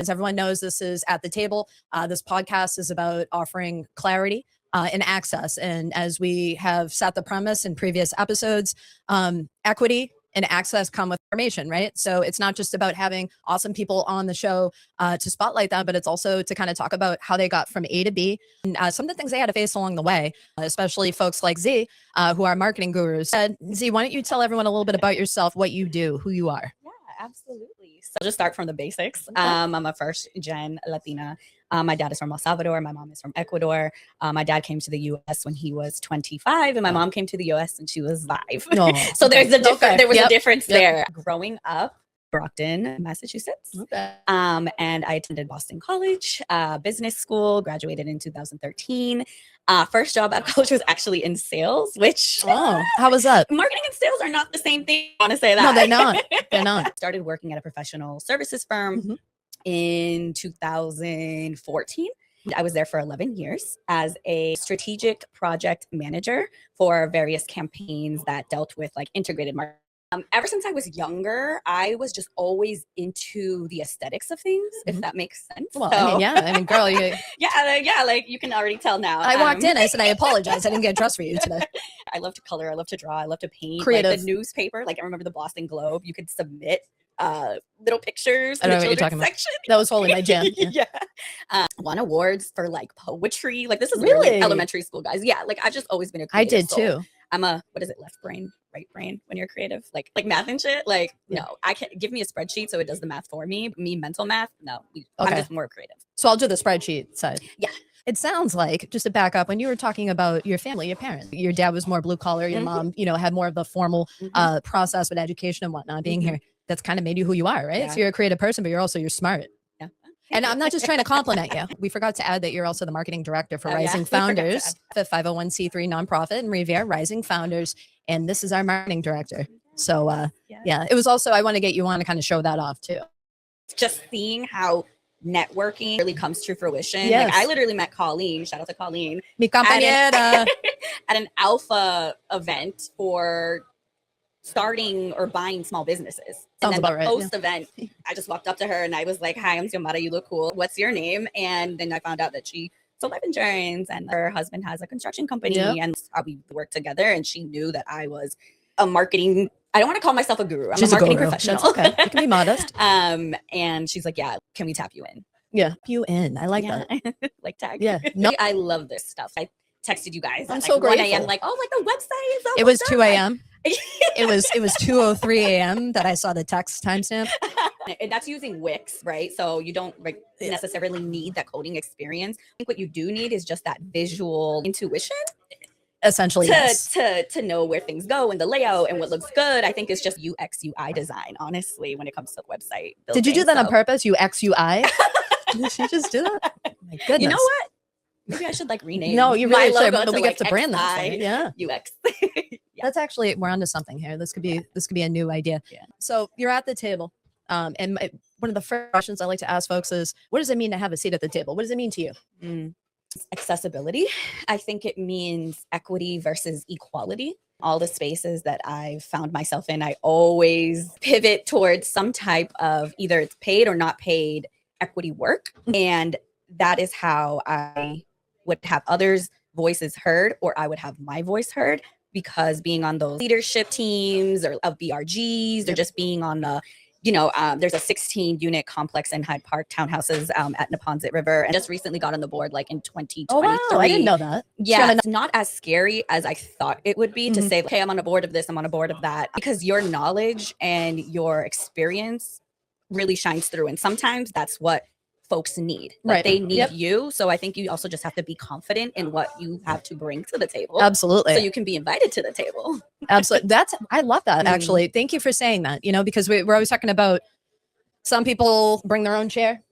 As everyone knows, this is At the Table. This podcast is about offering clarity and access. And as we have set the premise in previous episodes, equity and access come with information, right? So it's not just about having awesome people on the show to spotlight them, but it's also to kind of talk about how they got from A to B and some of the things they had to face along the way, especially folks like Z, who are marketing gurus. Z, why don't you tell everyone a little bit about yourself, what you do, who you are? Yeah, absolutely. So I'll just start from the basics. Okay. I'm a first gen Latina. My dad is from El Salvador. My mom is from Ecuador. My dad came to the U.S. when he was 25, and my mom came to the U.S. when she was 5. No. So there's a difference. There was a difference there. Growing up, Brockton, Massachusetts, and I attended Boston College, business school. Graduated in 2013. First job at college was actually in sales, which how was that? Marketing and sales are not the same thing. I want to say that. No, they're not. They're not. Started working at a professional services firm in 2014. I was there for 11 years as a strategic project manager for various campaigns that dealt with like integrated marketing. Ever since I was younger, I was just always into the aesthetics of things, if that makes sense. Well, so, I mean, girl, you... yeah, like you can already tell now. I walked in, I said, I apologize. I didn't get dressed for you today. I love to color. I love to draw. I love to paint. Creative. Like the newspaper, like I remember the Boston Globe, you could submit little pictures. I don't know what you're talking about. That was totally my jam. Yeah. Won awards for like poetry. Like this is really elementary school, guys. Yeah, like I've just always been a creative I did soul. too. I'm a, what is it, left brain, right brain when you're creative? Like math and shit? Like, no, I can't give me a spreadsheet so it does the math for me. Me, mental math, no. I'm just more creative. So I'll do the spreadsheet side. Yeah. It sounds like, just to back up, when you were talking about your family, your parents, your dad was more blue collar, your mom, had more of the formal process with education and whatnot, being here. That's kind of made you who you are, right? Yeah. So you're a creative person, but you're smart. Yeah. And I'm not just trying to compliment you. We forgot to add that you're also the marketing director for Rising Founders, the 501c3 nonprofit in Riviera, Rising Founders. And this is our marketing director. So it was also, I want to get you on to kind of show that off too. Just seeing how networking really comes to fruition. Yes. Like I literally met Colleen, shout out to Colleen, Mi compañera. at an alpha event for starting or buying small businesses. Sounds and then about post event, I just walked up to her and I was like, "Hi, I'm Xiomara. You look cool. What's your name?" And then I found out that she sold life insurance and her husband has a construction company and we worked together. And she knew that I was a marketing. I don't want to call myself a guru. I'm a marketing professional. That's okay. You can be modest. And she's like, "Yeah, can we tap you in?" Yeah, you in. I like that. Like tag. Yeah. No. I love this stuff. I texted you guys. I'm so grateful. 1 a.m. Like, oh, like the website is. It was 2 a.m. It was 2:03 a.m. that I saw the text timestamp. And that's using Wix, right? So you don't necessarily need that coding experience. I think what you do need is just that visual intuition. Essentially, to know where things go and the layout and what looks good. I think it's just UX UI design, honestly, when it comes to website building. Did you do that on purpose? UX UI? Did she just do that? Oh my goodness. You know what? Maybe I should like rename. No, you really should. But we get to brand that. Yeah, UX. That's actually, we're onto something here. This could be a new idea. Yeah. So you're at the table, and one of the first questions I like to ask folks is, what does it mean to have a seat at the table? What does it mean to you? Accessibility. I think it means equity versus equality. All the spaces that I've found myself in, I always pivot towards some type of either it's paid or not paid equity work. And that is how I would have others' voices heard, or I would have my voice heard, because being on those leadership teams or of BRGs or just being on the there's a 16-unit complex in Hyde Park, townhouses at Neponsit River, and just recently got on the board like in 2023. Oh, wow. I didn't know that. Yeah, it's not as scary as I thought it would be to say, okay, I'm on a board of this, I'm on a board of that, because your knowledge and your experience really shines through. And sometimes that's what folks need. Like they need you. So I think you also just have to be confident in what you have to bring to the table. Absolutely. So you can be invited to the table. Absolutely. I love that, actually. Thank you for saying that, because we're always talking about some people bring their own chair.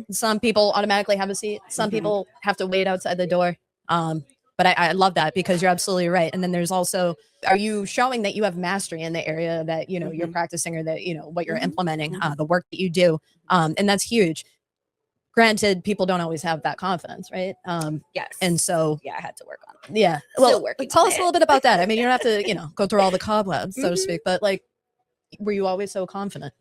Some people automatically have a seat. Some people have to wait outside the door. But I love that, because you're absolutely right. And then there's also, are you showing that you have mastery in the area that, you're practicing, or that, what you're implementing, the work that you do. And that's huge. Granted, people don't always have that confidence, right? Yes. And so, I had to work on it. Yeah. Well, tell us a little bit about that. I mean, you don't have to, go through all the cobwebs, so to speak, but like, were you always so confident?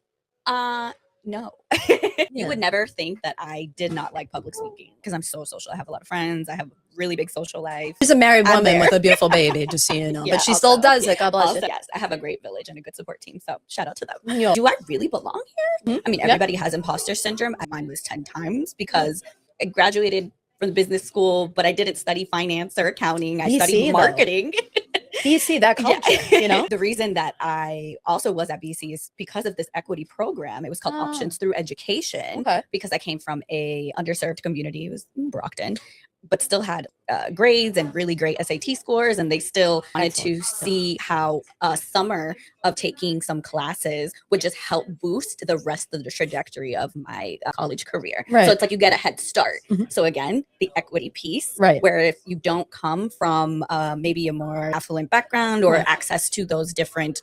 No. Yeah. You would never think that I did not like public speaking because I'm so social. I have a lot of friends. I have a really big social life. She's a married I'm woman there. with a beautiful baby, just so you know. Yeah, but she still also- does it. God bless Also, you. yes, I have a great village and a good support team. So shout out to them. Yeah. Do I really belong here? Mhm. I mean, Yeah. everybody has imposter syndrome. Mine was 10 times because I graduated from the business school, but I didn't study finance or accounting. I BC, studied though. marketing. BC, that culture, you know? The reason that I also was at BC is because of this equity program. It was called Oh. Options Through Education. Okay. Because I came from a underserved community. It was in Brockton, but still had grades and really great SAT scores. And they still wanted to see how a summer of taking some classes would just help boost the rest of the trajectory of my college career. Right. So it's like you get a head start. Mhm. So again, the equity piece, Right. where if you don't come from maybe a more affluent background or Right. access to those different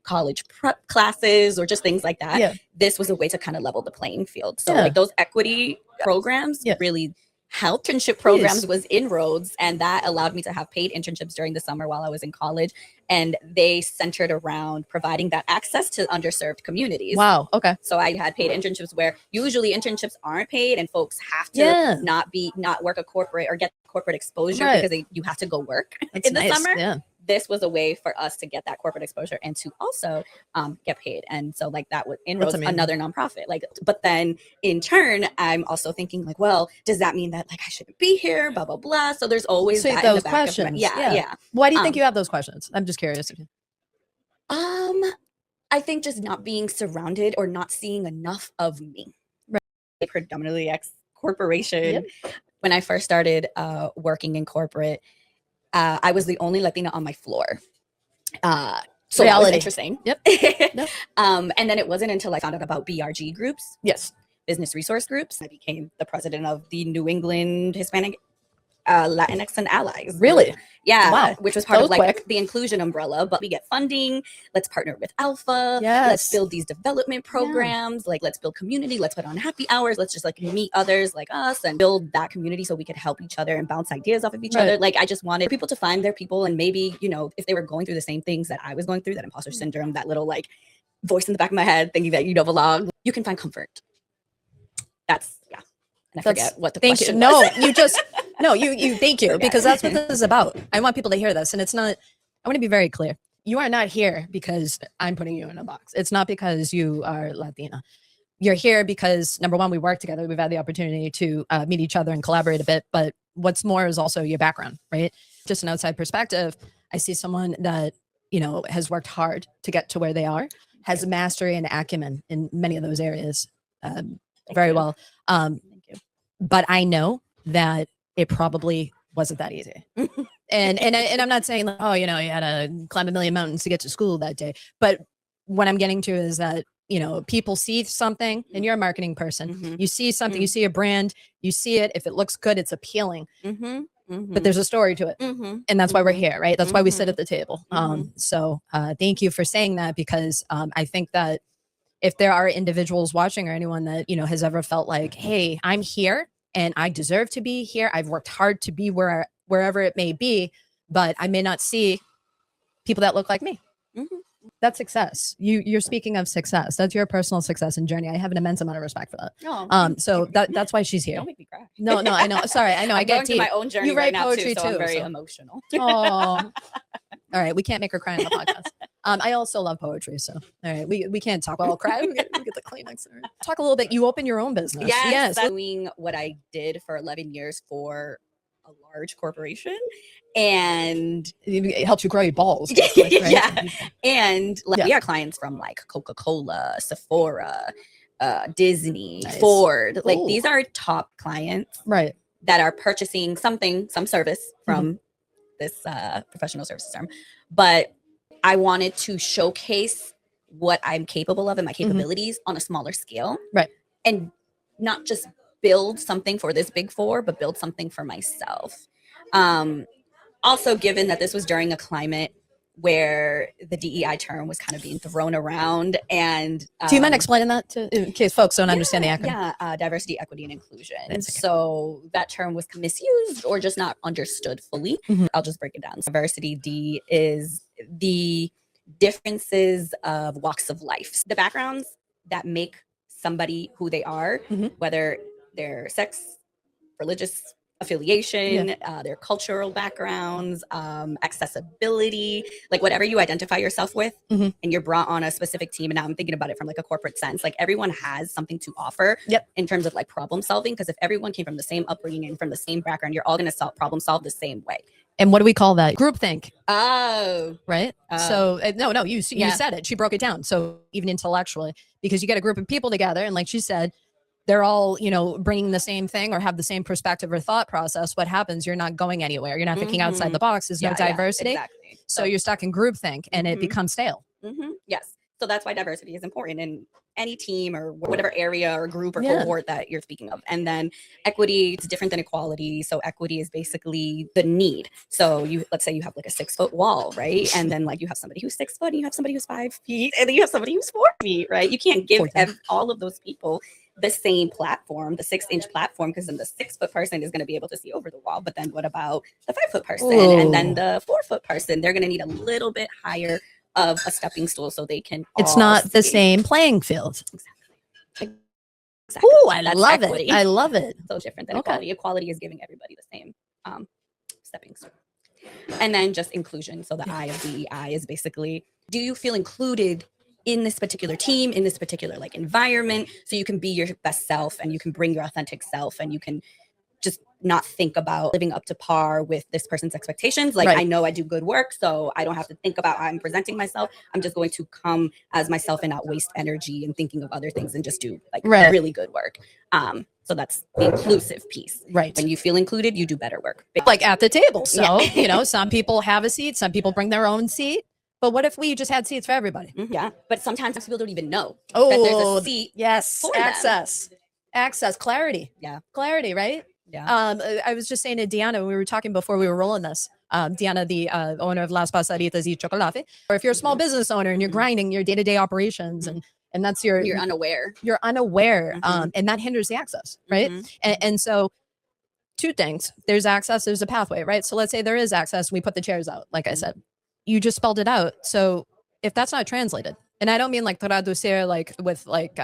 college prep classes or just things like that, Yeah. this was a way to kind of level the playing field. So Yeah. like those equity programs Yeah. really helped. Internship programs was inroads, and that allowed me to have paid internships during the summer while I was in college, and they centered around providing that access to underserved communities. Wow. Okay. So I had paid internships where usually internships aren't paid and folks have to Yeah. not work a corporate or get corporate exposure Right. because you have to go work That's in the nice. summer. Yeah. This was a way for us to get that corporate exposure and to also get paid. And so like that would inroads amazing. another nonprofit. Like, but then in turn, I'm also thinking like, well, does that mean that like I shouldn't be here? Blah, blah, blah. So there's always So that those in the back questions. of my, yeah. Why do you think you have those questions? I'm just curious. I think just not being surrounded or not seeing enough of me. Right. Predominantly ex corporation. Yep. When I first started working in corporate, I was the only Latina on my floor. So that was interesting. Yep. Yep. And then it wasn't until I found out about BRG groups. Yes. Business resource groups. I became the president of the New England Hispanic Latinx and Allies. Really? Yeah. Wow. Which was part of like quick. the inclusion umbrella, but we get funding. Let's partner with Alpha. Yes. Let's build these development programs. Like let's build community. Let's put on happy hours. Let's just like meet others like us and build that community so we could help each other and bounce ideas off of each other. Like I just wanted people to find their people, and maybe, you know, if they were going through the same things that I was going through, that imposter syndrome, that little like voice in the back of my head thinking that you don't belong, you can find comfort. That's And I forget what the question was. No, you just you thank you, because that's what this is about. I want people to hear this, and it's not, I want to be very clear. You are not here because I'm putting you in a box. It's not because you are Latina. You're here because, number one, we work together. We've had the opportunity to meet each other and collaborate a bit. But what's more is also your background, right? Just an outside perspective. I see someone that, you know, has worked hard to get to where they are, has mastery and acumen in many of those areas very well. But I know that it probably wasn't that easy. And I'm not saying like, oh, you know, you had to climb a million mountains to get to school that day. But what I'm getting to is that, you know, people see something, and you're a marketing person. You see something, you see a brand, you see it. If it looks good, it's appealing. But there's a story to it. And that's why we're here, right? That's why we sit at the table. So thank you for saying that, because I think that if there are individuals watching or anyone that, you know, has ever felt like, hey, I'm here and I deserve to be here. I've worked hard to be wherever it may be, but I may not see people that look like me. That's success. You're speaking of success. That's your personal success and journey. I have an immense amount of respect for that. So that's why she's here. Don't make me cry. No, I know. Sorry, I know. I get through my own journey. You write right now poetry too, so I'm too, very so. emotional. Oh, all right. We can't make her cry on the podcast. I also love poetry, so all right. We can't talk about cry. We get the Kleenex. Talk a little bit. You open your own business. Yes. Doing what I did for 11 years for a large corporation, and it helps you grow your balls. Right? Yeah. And Yeah. we are clients from like Coca-Cola, Sephora, Disney, Nice. Ford. Like Ooh. these are top clients, Right. that are purchasing some service from this professional services firm. But I wanted to showcase what I'm capable of and my capabilities on a smaller scale. Right. And not just build something for this big four, but build something for myself. Also, given that this was during a climate where the DEI term was kind of being thrown around, and do you mind explaining that in case folks don't understand the acronym? Yeah, diversity, equity, and inclusion. And okay. so that term was misused or just not understood fully. I'll just break it down. Diversity, D, is the differences of walks of life, the backgrounds that make somebody who they are, Mhm. whether their sex, religious affiliation, their cultural backgrounds, accessibility, like whatever you identify yourself with, Mhm. and you're brought on a specific team. And now I'm thinking about it from like a corporate sense. Like everyone has something to offer in terms of like problem solving. Because if everyone came from the same upbringing and from the same background, you're all going to problem solve the same way. And what do we call that? Groupthink. Oh, right. So no, you said it. She broke it down. So even intellectually, because you get a group of people together, and like she said, they're all, bringing the same thing or have the same perspective or thought process. What happens? You're not going anywhere. You're not thinking outside the box. There's no diversity. Exactly. So you're stuck in groupthink, and it becomes stale. Yes. So that's why diversity is important in any team or whatever area or group or cohort that you're speaking of. And then equity, it's different than equality. So equity is basically the need. So let's say you have like a 6-foot wall, right? And then like you have somebody who's 6 foot, and you have somebody who's 5 feet, and then you have somebody who's 4 feet, right? You can't give all of those people the same platform, the 6-inch platform, because then the 6-foot person is going to be able to see over the wall. But then what about the 5-foot person? And then the 4-foot person? They're going to need a little bit higher of a stepping stool so they can. It's not the same playing field. Exactly. Oh, I love it. I love it. So different than equality. Equality is giving everybody the same stepping stool. And then just inclusion. So the I of DEI is basically, do you feel included in this particular team, in this particular like environment, so you can be your best self and you can bring your authentic self and you can just not think about living up to par with this person's expectations. Like, I know I do good work, so I don't have to think about how I'm presenting myself. I'm just going to come as myself and not waste energy and thinking of other things and just do like really good work. So that's the inclusive piece. Right. When you feel included, you do better work. Like at the table. So, some people have a seat, some people bring their own seat. But what if we just had seats for everybody? Yeah. But sometimes people don't even know that there's a seat. Yes. For access. them. Access. Clarity. Yeah. Clarity, right? Yeah. I was just saying to Deanna, we were talking before we were rolling this. Deanna, the owner of Las Pasaditas y Chocolate. Or if you're a small business owner and you're grinding your day-to-day operations and that's you're unaware. You're unaware. And that hinders the access, right? And so two things. There's access, there's a pathway, right? So let's say there is access, we put the chairs out, like I said. You just spelled it out. So if that's not translated, and I don't mean like traducir like with like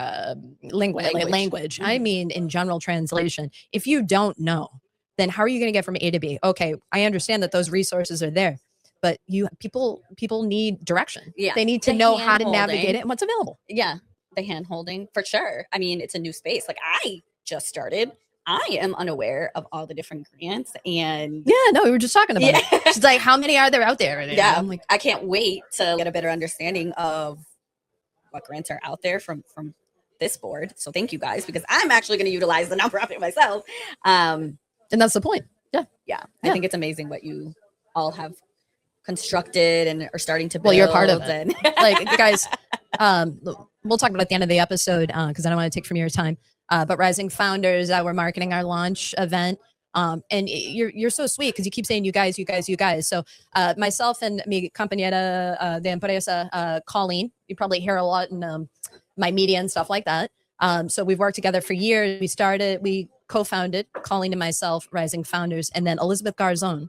language. I mean in general translation. If you don't know, then how are you going to get from A to B? Okay, I understand that those resources are there, but people need direction. Yeah, they need to know how to navigate it and what's available. Yeah, the hand holding for sure. I mean, it's a new space. Like I just started. I am unaware of all the different grants and we were just talking about it. She's like, how many are there out there? Yeah, I'm like, I can't wait to get a better understanding of what grants are out there from this board. So thank you guys, because I'm actually going to utilize the nonprofit myself. And that's the point. Yeah. I think it's amazing what you all have constructed and are starting to build. Well, you're part of it. Like, guys, we'll talk about it at the end of the episode because I don't want to take from your time. But Rising Founders, we're marketing our launch event. And you're so sweet because you keep saying you guys. So myself and mi compañera de empresa, Colleen, you probably hear a lot in my media and stuff like that. So we've worked together for years. We co-founded, Colleen and myself, Rising Founders, and then Elizabeth Garzon,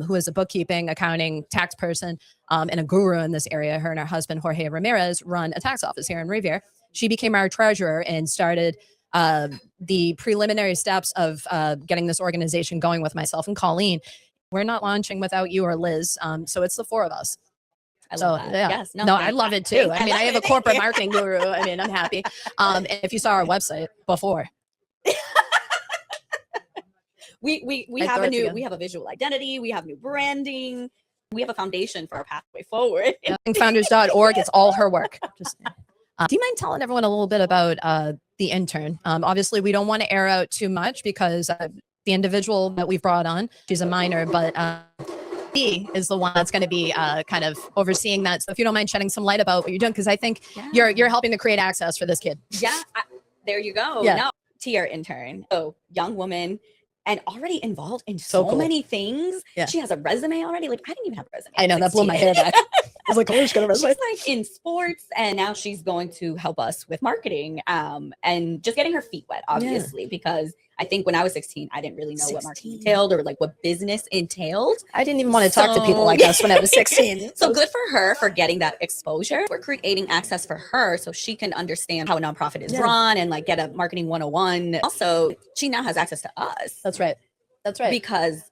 who is a bookkeeping, accounting, tax person, and a guru in this area. Her and her husband, Jorge Ramirez, run a tax office here in Riviera. She became our treasurer and started the preliminary steps of getting this organization going with myself and Colleen. We're not launching without you or Liz. So it's the four of us. I love that. Yeah. Yes. No, I love it too. I mean, I have a corporate marketing guru. I mean, I'm happy. And if you saw our website before. we have a visual identity. We have new branding. We have a foundation for our pathway forward. Founders.org. It's all her work. Do you mind telling everyone a little bit about the intern? Obviously, we don't want to air out too much because the individual that we've brought on, she's a minor, but he is the one that's going to be kind of overseeing that. So if you don't mind shedding some light about what you're doing, because I think you're helping to create access for this kid. Yeah, there you go. Yeah. No, Tier intern. So young woman. And already involved in so cool. many things. Yeah. She has a resume already. Like, I didn't even have a resume. I know, that blew my hair back. was like, oh, she's gonna She's like in sports, and now she's going to help us with marketing, and just getting her feet wet, obviously, because I think when I was 16, I didn't really know what marketing entailed or like what business entailed. I didn't even want to talk to people like us when I was 16. So good for her for getting that exposure. We're creating access for her so she can understand how a nonprofit is run and like get a marketing 101. Also, she now has access to us. That's right. That's right. Because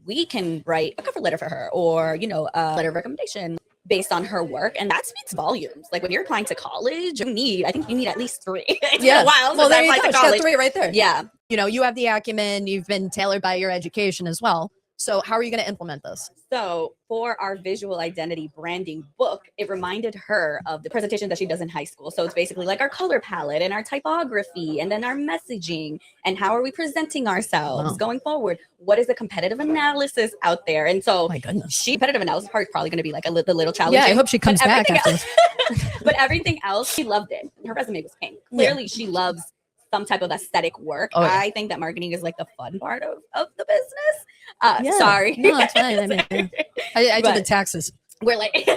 we can write a cover letter for her, or, you know, a letter of recommendation based on her work. And that speaks volumes. Like when you're applying to college, I think you need at least 3. It's been a while well, since I there you applied go. to She's got college. 3 right there. Yeah. You know, you have the acumen, you've been tailored by your education as well. So how are you going to implement this? So for our visual identity branding book, it reminded her of the presentation that she does in high school. So it's basically like our color palette and our typography and then our messaging and how are we presenting ourselves going forward? What is the competitive analysis out there? And so my goodness, competitive analysis part is probably going to be like the little challenge. Yeah, I hope she comes back after. But everything else, she loved it. Her resume was pink. Clearly, she loves some type of aesthetic work. I think that marketing is like the fun part of the business. Sorry. No, it's fine. I mean, I do the taxes. We're like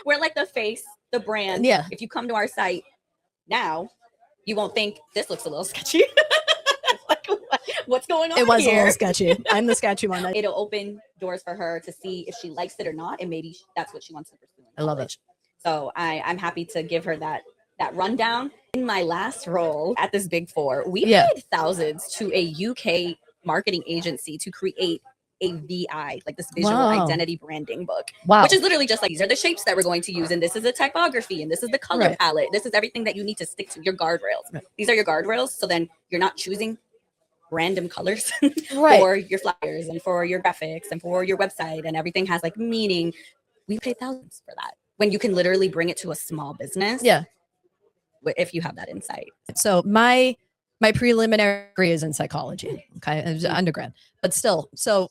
we're like the face, the brand. Yeah. If you come to our site now, you won't think this looks a little sketchy. Like, what's going on? It was here? a little sketchy. I'm the sketchy one. It'll open doors for her to see if she likes it or not, and maybe that's what she wants to pursue. I love it. So I'm happy to give her that rundown. In my last role at this Big Four, we paid thousands to a UK marketing agency to create a VI, like this visual identity branding book, which is literally just like, these are the shapes that we're going to use, and this is the typography, and this is the color palette. This is everything that you need to stick to, your guardrails. These are your guardrails, so then you're not choosing random colors for your flyers and for your graphics and for your website, and everything has like meaning. We paid thousands for that when you can literally bring it to a small business. Yeah. If you have that insight. So my preliminary degree is in psychology. Okay. It was undergrad, but still, so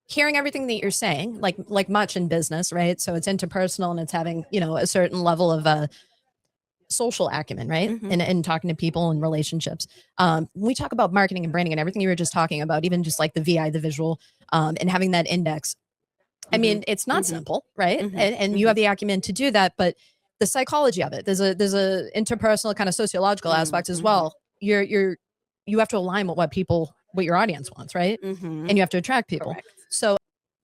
hearing everything that you're saying, like much in business, right? So it's interpersonal and it's having, you know, a certain level of social acumen, right? And talking to people and relationships. When we talk about marketing and branding and everything you were just talking about, even just like the VI, the visual, and having that index. I mean, it's not simple, right? And you have the acumen to do that, but the psychology of it, there's a interpersonal kind of sociological aspect as well. You have to align with what your audience wants, right? And you have to attract people. Correct. So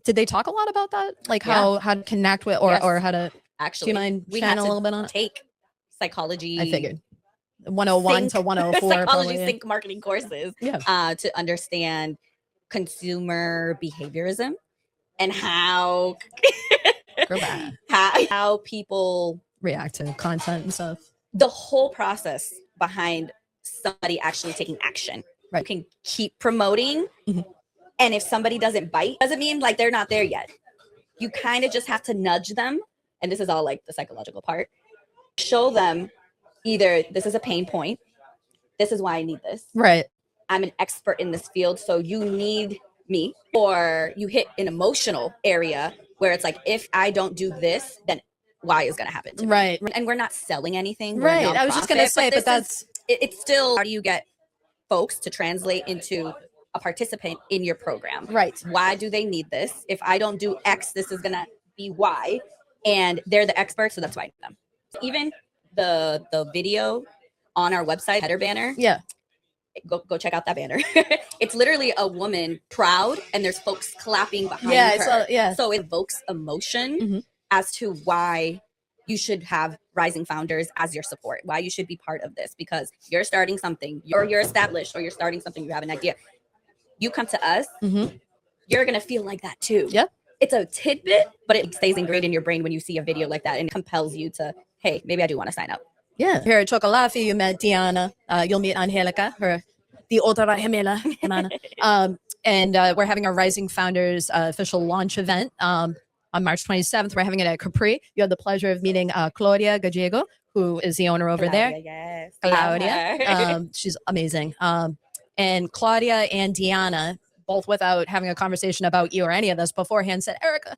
did they talk a lot about that? Like how to connect with or how to actually, do you mind sharing a little bit on it? Take psychology. I figured 101 to 104 psychology sync marketing courses to understand consumer behaviorism and how how people react to content and stuff. The whole process behind somebody actually taking action. You can keep promoting, and if somebody doesn't bite, doesn't mean like they're not there yet. You kind of just have to nudge them, and this is all like the psychological part. Show them either this is a pain point, this is why I need this. Right. I'm an expert in this field, so you need me. Or you hit an emotional area where it's like, if I don't do this, then Y is going to happen to me. Right. And we're not selling anything. Right. I was just going to say, but that's it's still, how do you get folks to translate into a participant in your program? Right. Why do they need this? If I don't do X, this is going to be Y. And they're the experts, so that's why I need them. Even the video on our website, header banner. Yeah. Go check out that banner. It's literally a woman proud, and there's folks clapping behind her. So it evokes emotion as to why you should have rising founders as your support, why you should be part of this, because you're starting something, you're established, or you're starting something, you have an idea. You come to us, you're going to feel like that too. Yeah. It's a tidbit, but it stays ingrained in your brain when you see a video like that, and it compels you to, hey, maybe I do want to sign up. Yeah. Here at Chocolafi, you met Diana. You'll meet Angelica, the otra gemela. And we're having our Rising Founders official launch event on March 27th. We're having it at Capri. You have the pleasure of meeting Claudia Gallego, who is the owner over there. Yes. Claudia. She's amazing. And Claudia and Diana, both without having a conversation about you or any of this beforehand, said, Erica,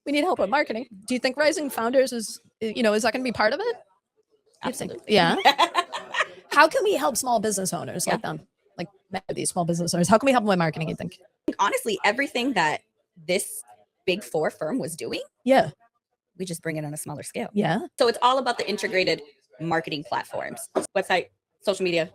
we need help with marketing. Do you think Rising Founders is that going to be part of it? Absolutely. Yeah. How can we help small business owners like them? Like these small business owners? How can we help them with marketing, you think? Honestly, everything that this Big Four firm was doing. Yeah. We just bring it on a smaller scale. Yeah. So it's all about the integrated marketing platforms, website, social media,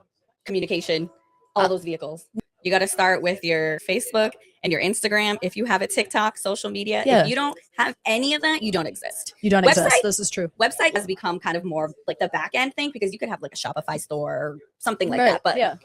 communication, all those vehicles. You got to start with your Facebook and your Instagram. If you have a TikTok, social media, Yeah. if you don't have any of that, you don't exist. You don't exist. This is true. Website has become kind of more like the back end thing, because you could have like a Shopify store or something like that. But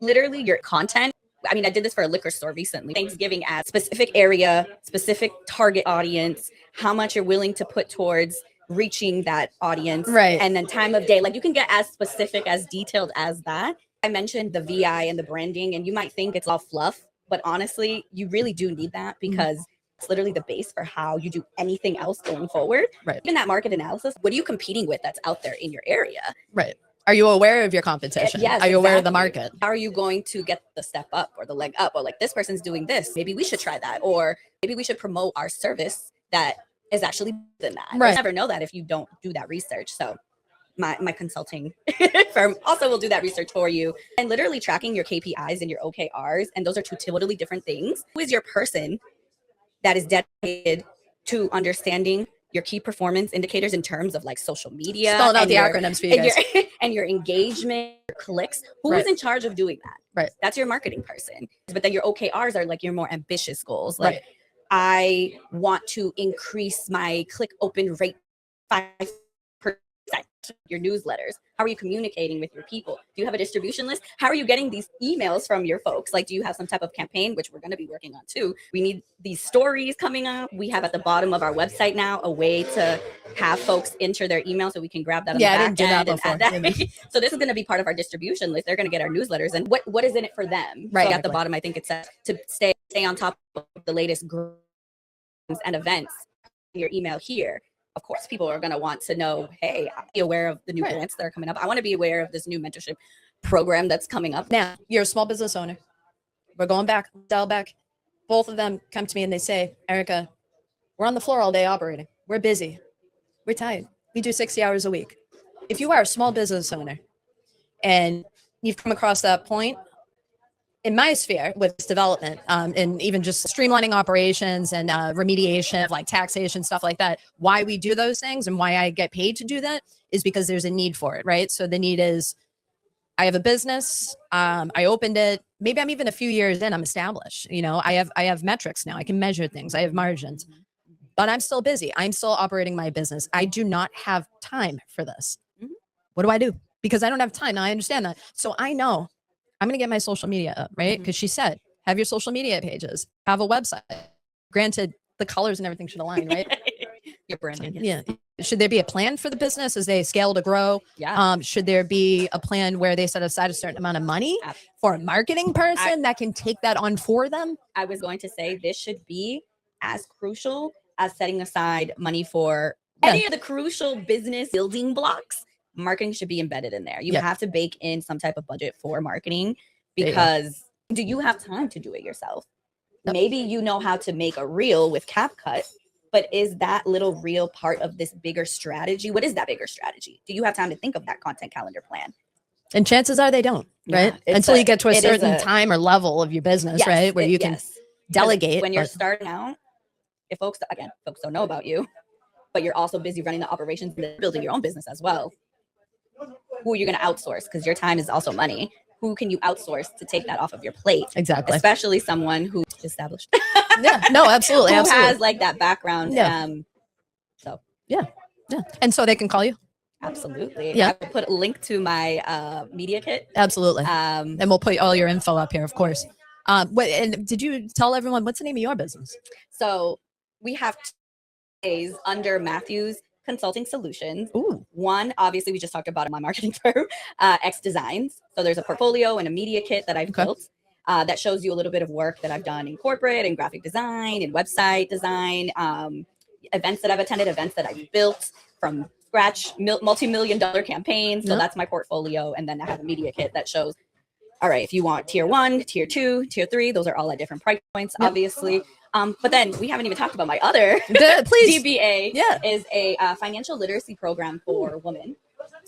literally your content. I mean, I did this for a liquor store recently. Thanksgiving ads, specific area, specific target audience, how much you're willing to put towards reaching that audience. Right. And then time of day. Like you can get as specific, as detailed as that. I mentioned the VI and the branding, and you might think it's all fluff, but honestly, you really do need that, because it's literally the base for how you do anything else going forward. Right. Even that market analysis, what are you competing with that's out there in your area? Right. Are you aware of your competition? Yes, Are you aware of the market? How are you going to get the step up or the leg up? Or like, this person's doing this, maybe we should try that. Or maybe we should promote our service that is actually than that. Right. You never know that if you don't do that research. So my consulting firm also will do that research for you, and literally tracking your KPIs and your OKRs. And those are two totally different things. Who is your person that is dedicated to understanding your key performance indicators in terms of like social media? Spelling out the acronyms for you guys. And your engagement, your clicks. Who is in charge of doing that? Right. That's your marketing person. But then your OKRs are like your more ambitious goals. Like I want to increase my click open rate 5%. Your newsletters. How are you communicating with your people? Do you have a distribution list? How are you getting these emails from your folks? Like, do you have some type of campaign, which we're going to be working on too? We need these stories coming up. We have at the bottom of our website now a way to have folks enter their email so we can grab that on the back I didn't do that before. So this is going to be part of our distribution list. They're going to get our newsletters, and what is in it for them? Right. So at the bottom, I think it says to stay on top of the latest groups and events. Your email here. Of course, people are going to want to know, hey, be aware of the new grants that are coming up. I want to be aware of this new mentorship program that's coming up. Now, you're a small business owner. We're going back, dial back. Both of them come to me and they say, Erica, we're on the floor all day operating. We're busy. We're tired. We do 60 hours a week. If you are a small business owner and you've come across that point, in my sphere with development and even just streamlining operations and remediation of like taxation, stuff like that, why we do those things and why I get paid to do that is because there's a need for it, right? So the need is, I have a business, I opened it, maybe I'm even a few years in, I'm established, you know, I have metrics now, I can measure things, I have margins, but I'm still busy. I'm still operating my business. I do not have time for this. What do I do? Because I don't have time. Now I understand that. So I know I'm going to get my social media up, right? Because she said, have your social media pages, have a website. Granted, the colors and everything should align, right? Your branding. Yeah. Should there be a plan for the business as they scale to grow? Yeah. Should there be a plan where they set aside a certain amount of money for a marketing person that can take that on for them? I was going to say this should be as crucial as setting aside money for any of the crucial business building blocks. Marketing should be embedded in there. You have to bake in some type of budget for marketing, because do you have time to do it yourself? Maybe you know how to make a reel with CapCut, but is that little reel part of this bigger strategy? What is that bigger strategy? Do you have time to think of that content calendar plan? And chances are they don't, right? Until you get to a certain time or level of your business, right? Where you can delegate. When you're starting out, if folks don't know about you, but you're also busy running the operations and building your own business as well. Who are you going to outsource? Because your time is also money. Who can you outsource to take that off of your plate? Exactly. Especially someone who's established. Yeah, no, absolutely. Who has like that background. Yeah. Yeah. And so they can call you? Absolutely. Yeah. I will put a link to my media kit. Absolutely. And we'll put all your info up here, of course. And did you tell everyone what's the name of your business? So we have 2 days under Matthews Consulting Solutions. Ooh. One, obviously, we just talked about in my marketing firm, XDezigns. So there's a portfolio and a media kit that I've built that shows you a little bit of work that I've done in corporate and graphic design and website design, events that I've attended, events that I've built from scratch, multi-million-dollar campaigns. So that's my portfolio. And then I have a media kit that shows, all right, if you want tier 1, tier 2, tier 3, those are all at different price points, obviously. But then we haven't even talked about my other DBA is a financial literacy program for women,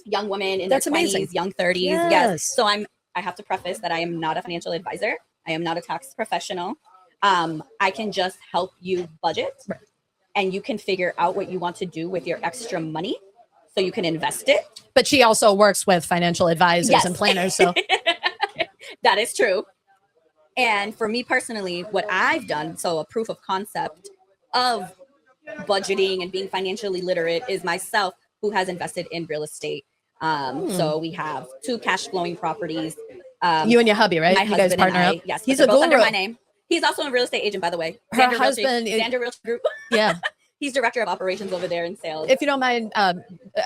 young women in their 20s, amazing. Young 30s. Yes. So I have to preface that I am not a financial advisor. I am not a tax professional. I can just help you budget and you can figure out what you want to do with your extra money so you can invest it. But she also works with financial advisors and planners. So that is true. And for me personally, what I've done, so a proof of concept of budgeting and being financially literate is myself, who has invested in real estate. So we have 2 cash flowing properties. You and your hubby, right? My you guys husband partner and I, up? yes, He's they're a both guru. under my name. He's also a real estate agent, by the way. Her husband is Xander Realty Group. Yeah. He's director of operations over there in sales. If you don't mind,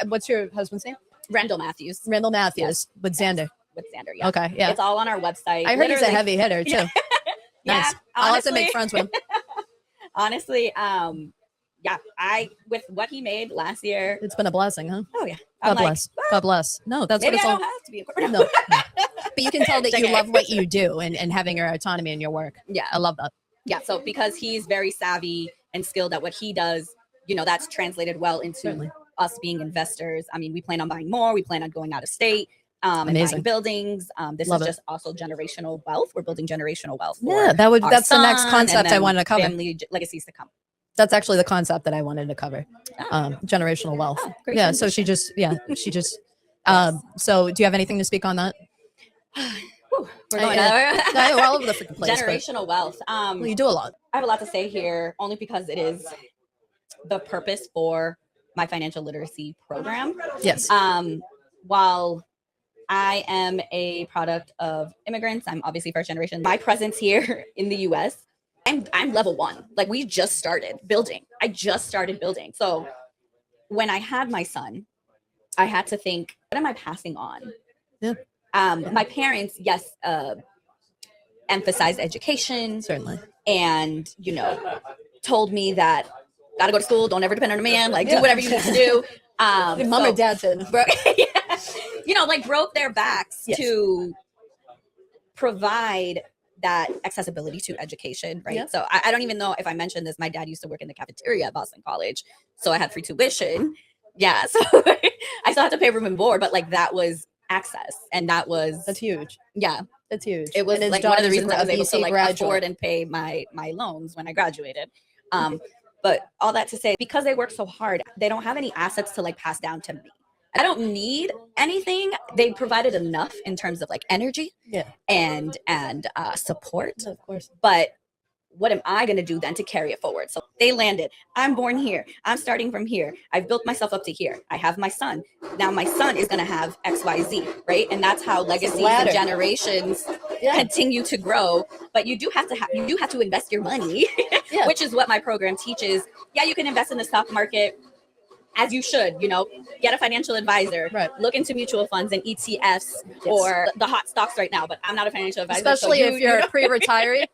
what's your husband's name? Randall Matthews. Randall Matthews with Xander. With Xander, yeah. Okay, yeah. It's all on our website. I heard he's a heavy hitter too. Yeah. Nice. I'll have to make friends with him. Honestly, yeah, with what he made last year. It's been a blessing, huh? Oh yeah. God bless. God bless. No, that's maybe what it's I all. don't have to be a No. But you can tell that you love what you do and having your autonomy in your work. Yeah. I love that. Yeah. So because he's very savvy and skilled at what he does, that's translated well into us being investors. I mean, we plan on buying more. We plan on going out of state. And buying buildings. This is just also generational wealth. We're building generational wealth. Yeah, that's the next concept I wanted to cover. Family legacies to come. That's actually the concept that I wanted to cover. Generational wealth. Yeah. So she just. So do you have anything to speak on that? We're going we're all over the freaking place. Generational wealth. Well, you do a lot. I have a lot to say here, only because it is the purpose for my financial literacy program. Yes. While I am a product of immigrants, I'm obviously first generation. My presence here in the US, I'm level 1. Like we just started building. I just started building. So when I had my son, I had to think, what am I passing on? Yeah. My parents, yes, emphasized education. Certainly. And, told me that gotta go to school, don't ever depend on a man, like do whatever you need to do. Mom or dad did. Broke their backs to provide that accessibility to education, right? Yeah. So I don't even know if I mentioned this. My dad used to work in the cafeteria at Boston College, so I had free tuition. Yeah, so I still had to pay room and board, but that was access, and that's huge. Yeah, that's huge. It was one of the reasons I was able to afford and pay my loans when I graduated. But all that to say, because they work so hard, they don't have any assets to pass down to me. I don't need anything. They provided enough in terms of energy, and support, of course. But what am I going to do then to carry it forward? So they landed. I'm born here. I'm starting from here. I've built myself up to here. I have my son. Now my son is going to have X, Y, Z, right? And that's how legacies and generations continue to grow. But you do have to invest your money, which is what my program teaches. Yeah, you can invest in the stock market, as you should, get a financial advisor, look into mutual funds and ETFs or the hot stocks right now, but I'm not a financial advisor. Especially if you're a pre-retiree,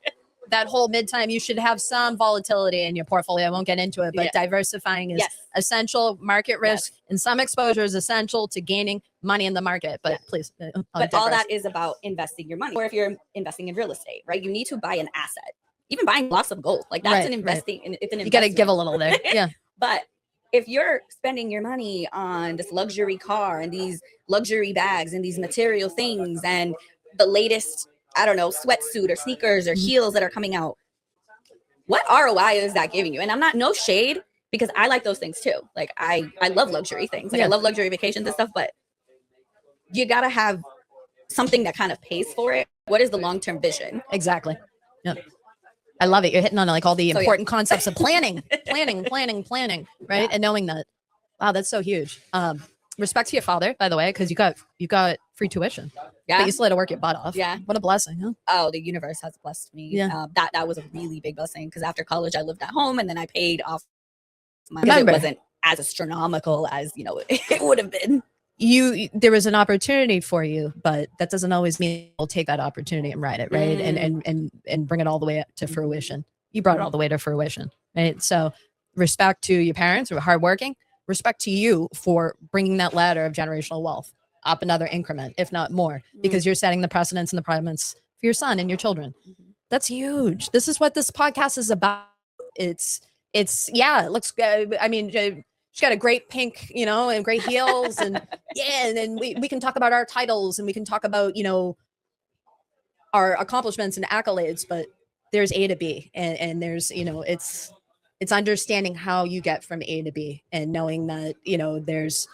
that whole mid-time, you should have some volatility in your portfolio. I won't get into it, but diversifying is essential. Market risk and some exposure is essential to gaining money in the market. But please. But all that is about investing your money. Or if you're investing in real estate, right? You need to buy an asset. Even buying blocks of gold, that's an investing. It's an investment. You got to give a little there. Yeah. But if you're spending your money on this luxury car and these luxury bags and these material things and the latest, I don't know, sweatsuit or sneakers or heels that are coming out, what ROI is that giving you? And I'm not no shade, because I like those things too. I love luxury things. I love luxury vacations and stuff, but you got to have something that kind of pays for it. What is the long-term vision? Exactly. Yep. I love it. You're hitting on all the important concepts of planning, right? And knowing that, wow, that's so huge. Respect to your father, by the way, because you got free tuition. Yeah. But you still had to work your butt off. Yeah. What a blessing, huh? Oh, the universe has blessed me. Yeah. That was a really big blessing, because after college I lived at home and then I paid off it wasn't as astronomical as it would have been. There was an opportunity for you, but that doesn't always mean you'll take that opportunity and ride it, right? And bring it all the way to fruition. You brought it all the way to fruition, right? So respect to your parents who are hardworking. Respect to you for bringing that ladder of generational wealth up another increment, if not more, because you're setting the precedents and the precedents for your son and your children. That's huge. This is what this podcast is about. It looks good. I mean, she's got a great pink, and great heels, and and then we can talk about our titles and we can talk about, our accomplishments and accolades, but there's A to B, and there's, It's understanding how you get from A to B and knowing that, you know, there's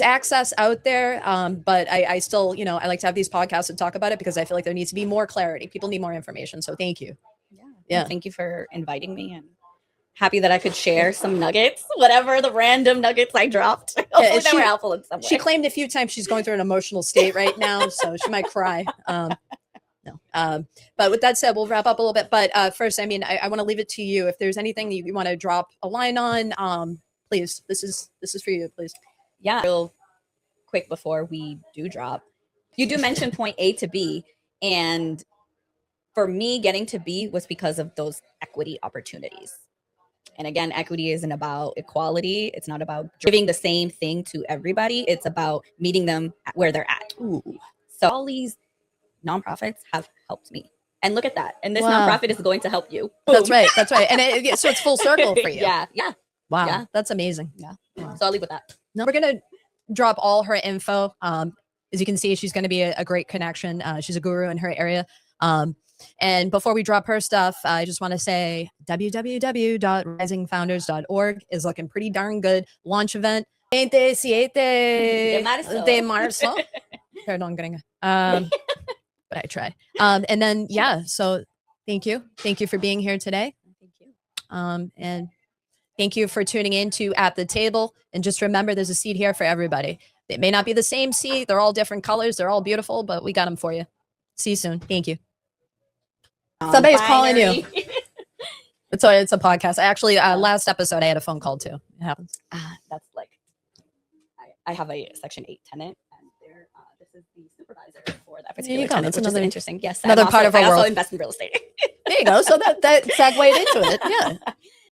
access out there. But I still, you know, I like to have these podcasts to talk about it because I feel like there needs to be more clarity. People need more information. So thank you. Yeah. Thank you for inviting me, and happy that I could share some nuggets, whatever the random nuggets I dropped. Hopefully they were helpful in some way. She claimed a few times she's going through an emotional state right now, so she might cry. No. But with that said, we'll wrap up a little bit. But first, I mean, I want to leave it to you. If there's anything you want to drop a line on, please, this is for you, please. Yeah, real quick before we do drop, you do mention point A to B, and for me, getting to B was because of those equity opportunities. And again, equity isn't about equality. It's not about giving the same thing to everybody. It's about meeting them where they're at. Ooh. So all these nonprofits have helped me. And look at that. And this nonprofit is going to help you. Boom. That's right. That's right. And so it's full circle for you. Yeah. Wow. Yeah. That's amazing. Yeah. Wow. So I'll leave with that. No, we're going to drop all her info. As you can see, she's going to be a great connection. She's a guru in her area. And before we drop her stuff, I just want to say www.risingfounders.org is looking pretty darn good. Launch event 27 de marzo. Perdón, gringa. But I try. And then, yeah, so thank you. Thank you for being here today. Thank you. And thank you for tuning in to At the Table. And just remember, there's a seat here for everybody. It may not be the same seat. They're all different colors. They're all beautiful, but we got them for you. See you soon. Thank you. Somebody's calling you. It's a podcast. I actually, last episode, I had a phone call too. It happens. That's like, I have a Section 8 tenant, and this is the supervisor for that particular tenant, which is interesting. Yes, another part of our world. I also invest in real estate. There you go. So that segued into it. Yeah.